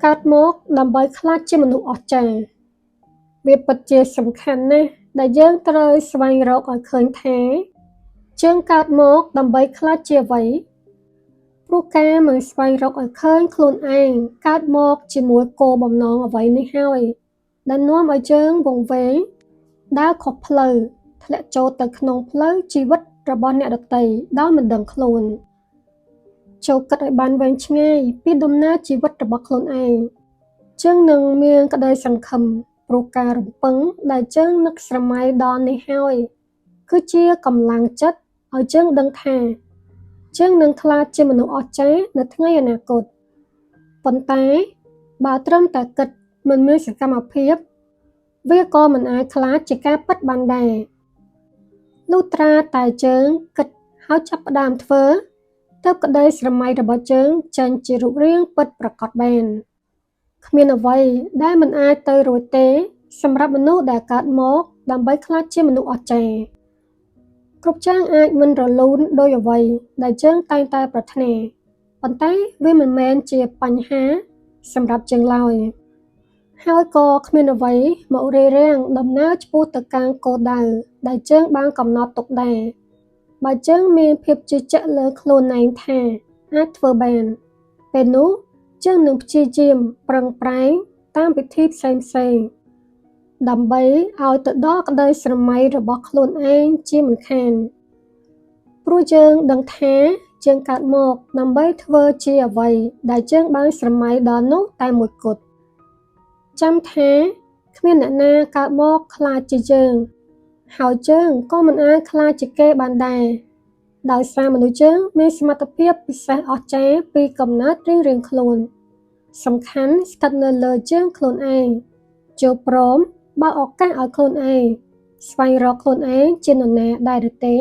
កាត់មកដើម្បីខ្លាចជាមនុស្សអស្ចារ្យវាពិតជាសំខាន់ណាស់ដែលយើងត្រូវស្វែងរកឲ្យឃើញថាយើងកើតមកដើម្បីខ្លាចជាអ្វីព្រោះការមិនស្វែងរកឲ្យឃើញខ្លួនឯងកើតមកជាមួយគោលបំណងអ្វីនេះហើយដែលនាំឲ្យយើងវង្វេងដើរខុសផ្លូវធ្លាក់ចូលទៅក្នុងផ្លូវជីវិតរបស់អ្នកដទៃដោយមិនដឹងខ្លួនចូលគិតឲ្យបានវែងឆ្ងាយពីដំណើរជីវិតរបស់ខ្លួនឯងយើងនឹងមានក្តីសង្ឃឹមព្រោះការរំពឹងដែលយើងនឹកស្រមៃដល់នេះហើយគឺជាកម្លាំងចិត្តឲ្យយើងដឹងថាយើងនឹងក្លាយជាមនុស្សអស្ចារ្យនៅថ្ងៃអនាគតប៉ុន្តែបើត្រឹមតែគិតមិនមានសកម្មភាពវាក៏មិនអាចក្លាយជាការពិតបានដែរលុះត្រាតែយើងគិតហើយចាប់ផ្ដើមធ្វើទើបក្តីស្រមៃរបស់យើងចេញជារូបរាងពិតប្រាកដបានគ្មានអ្វីដែលមិនអាចទៅរួចទេសម្រាប់មនុស្សដែលកើតមកដើម្បីក្លាយជាមនុស្សអស្ចារ្យគ្រប់យ៉ាងអាចមិនរលូនដោយអ្វីដែលយើងតែងតែប្រាថ្នាប៉ុន្តែវាមិនមែនជាបញ្ហាសម្រាប់យើងឡើយហើយក៏គ្មានអ្វីមករារាំងដំណើរឆ្ពោះទៅកាន់គោលដៅដែលយើងបានកំណត់ទុកដែរបើយើងមានភាពជឿជាក់លើខ្លួនឯងថាអាចធ្វើបានពេលនោះយើងនឹងព្យាយាមប្រឹងប្រែងតាមវិធីផ្សេងៗដើម្បីឲ្យទៅដល់ក្តីស្រមៃរបស់ខ្លួនឯងជាមិនខានព្រោះយើងដឹងថាយើងកើតមកដើម្បីធ្វើជាអ្វីដែលយើងបានស្រមៃដល់នោះតែមួយគត់ចាំថាគ្មានអ្នកណាកើតមកខ្លាចជាយើងហើយយើងក៏មិនអាចខ្លាចជាគេបានដែរដោយសារមនុស្សយើងមានសមត្ថភាពពិសេសអស្ចារ្យពីកំណើតរៀងៗខ្លួនសំខាន់ស្ថិតនៅលើយើងខ្លួនឯងចូលព្រមបើកឱកាសឲ្យខ្លួនឯងស្វែងរកខ្លួនឯងជានរណាដែរឬទេ